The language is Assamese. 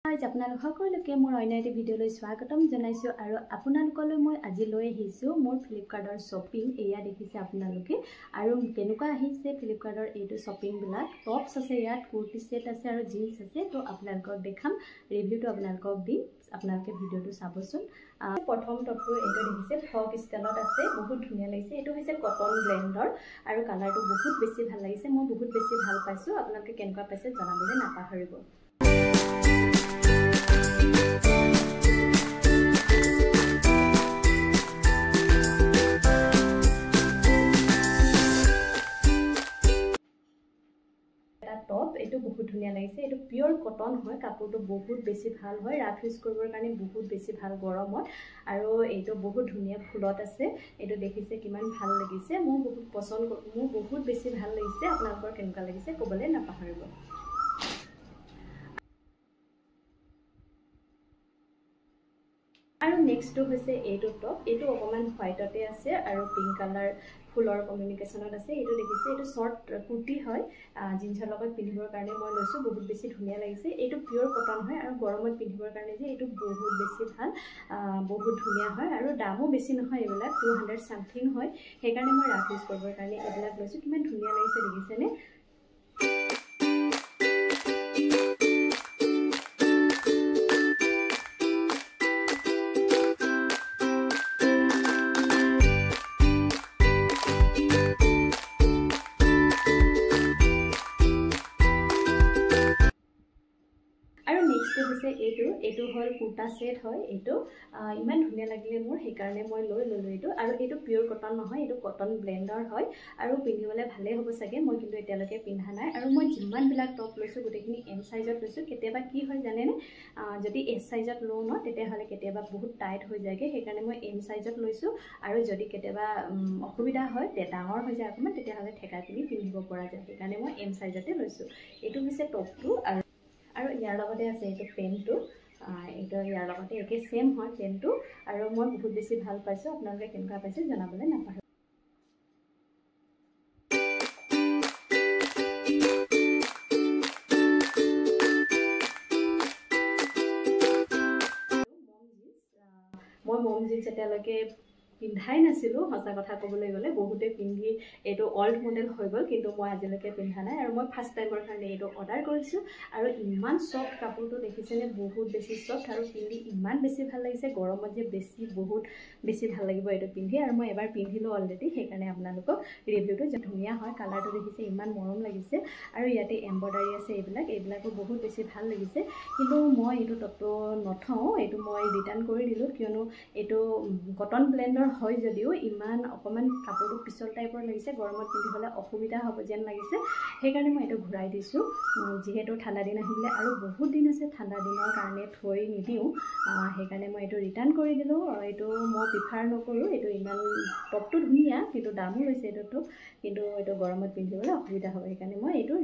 आज আপোনালোক সকলোকে মোৰ অন্য এটা ভিডিঅ'লৈ স্বাগতম জনাইছো আৰু আপোনালোকলৈ মই আজি লৈ আহিছো মোৰ ফ্লিপকাৰ্টৰ শ্বপিং এয়া দেখিছে আপোনালোকে আৰু কেনেকুৱা আহিছে ফ্লিপকাৰ্টৰ এইটো শ্বপিং বিলাক টপস আছে ইয়াত কুৰ্তি সেট আছে আৰু জিন্স আছে তো আপোনালোকক দেখাম ৰিভিউটো আপোনালোকক দিম আপোনালোকে ভিডিঅ'টো চাবচোন প্ৰথম টপটো এইটো দেখিছে ফ্ৰক ষ্টাইলত আছে বহুত ধুনীয়া লাগিছে এইটো হৈছে কটন ব্লেন্ডৰ আৰু কালাৰটো বহুত বেছি ভাল লাগিছে মই বহুত বেছি ভাল পাইছো আপোনালোকে কেনেকুৱা পাইছে জনাবলৈ নাপাহৰিব টপ এটো বহুত ধুনিয়া লাগিছে এটো পিওৰ কটন হয় কাপড়টো বহুত বেছি ভাল হয় ৰাফ ইউজ কৰিবৰ কাৰণে বহুত বেছি ভাল গৰমত আৰু এটো বহুত ধুনিয়া ফুলত আছে এটো দেখিছে কিমান ভাল লাগিছে মই বহুত পছন্দ মোৰ বহুত বেছি ভাল লাগিছে আপোনালোকৰ কেনেকুৱা লাগিছে ক'বলৈ নাপাহৰিব আৰু নেক্সটটো হৈছে এইটো টপ এইটো অকমান হোৱাইটতে আছে আৰু পিংক কালাৰ ফুলৰ কমিউনিকেশনত আছে এইটো দেখিছে এইটো শৰ্ট কুৰ্তি হয় জিন্সৰ লগত পিন্ধিবৰ কাৰণে মই লৈছো বহুত বেছি ধুনীয়া লাগিছে এইটো পিওৰ কটন হয় আৰু গৰমত পিন্ধিবৰ কাৰণে যে এইটো বহুত বেছি ভাল বহুত ধুনীয়া হয় আৰু দামো বেছি নহয় এইবিলাক 200 সামথিং হয় সেইকাৰণে মই ৰাফ ইউজ কৰিবৰ কাৰণে এইবিলাক লৈছো কিমান ধুনীয়া লাগিছে দেখিছেনে এটো হল কুৰ্তা সেট হয় এটো ইমান ধুনীয়া লাগিলে মোৰ সেইকাৰণে মই লৈ ললো এটো আৰু এটো পিওৰ কটন নহয় এটো কটন ব্লেন্ডাৰ হয় আৰু পিন্ধিবলৈ ভালে হ'ব সাগে মই কিন্তু এতিয়ালৈকে পিন্ধা নাই আৰু মই যিমান বিলাক টপ লৈছো গুটেখিনি এম সাইজত লৈছো কেতিয়াবা কি হয় জানে নে যদি এস সাইজত লও ন তেতিয়া হলে কেতিয়াবা বহুত টাইট হৈ যায়গে সেইকাৰণে মই এম সাইজত লৈছো আৰু যদি কেতিয়াবা অসুবিধা হয় ডাঙৰ হৈ যায় অকমান তেতিয়া হলে ঠেকা কিনি পিন্ধিব পৰা যায় সেইকাৰণে মই এম সাইজতে লৈছো এটো হৈছে টপটো আৰু ইয়াৰ লগতে আছে এটো পেন্টটো এইটো ইয়াৰ লগতে একে সেম হয় পেন্টটো আৰু মই বহুত বেছি ভাল পাইছো আপোনালোকে কেনেকুৱা পাইছে জনাবলৈ নাপাহৰিব মই মম জিন্স এতিয়ালৈকে পিন্ধাই নাছিলো হসা কথা ক'বলৈ গলে বহুতে পিন্ধি এটো অল্ড মডেল হৈ গল কিন্তু মই আজিলৈকে পিন্ধা নাই আৰু মই ফাৰ্স্ট টাইমৰ কাৰণে এটো অৰ্ডাৰ কৰিছো আৰু ইমান সফট কাপোৰটো দেখিছেনে বহুত বেছি সফট আৰু পিন্ধি ইমান বেছি ভাল লাগিছে গৰমত যে বেছি বহুত বেছি ভাল লাগিব এটো পিন্ধি আৰু মই এবাৰ পিন্ধিলো অলৰেডি সেইকাৰণে আপোনালোকক ৰিভিউটো যে ধুনীয়া হয় কালাৰটো দেখিছে ইমান মৰম লাগিছে আৰু ইয়াতে এমব্ৰয়ডাৰী আছে এইবিলাকো বহুত বেছি ভাল লাগিছে কিন্তু মই এটো টপটো নথও এটো মই ৰিটাৰ্ণ কৰি দিলো কিয়নো এটো কটন ব্লেন্ডৰ হয় যদিও ইমান অকমান কাপোৰটো পিছল টাইপৰ লাগিছে গৰমত পিন্ধিবলৈ অসুবিধা হ'ব যেন লাগিছে সেইকাৰণে মই এটো ঘূৰাই দিছো যেহেতু ঠাণ্ডা দিন আহিলে আৰু বহুত দিন আছে ঠাণ্ডা দিনৰ কাৰণে থৈ নিদিও সেইকাৰণে মই এটো ৰিটাৰ্ণ কৰি দিলো এটো মই প্ৰিফাৰ নকৰো এটো ইমান টপটো ধুনীয়া কিন্তু দামো লৈছে এটো কিন্তু এটো গৰমত পিন্ধিবলৈ অসুবিধা হ'ব সেইকাৰণে মই এটো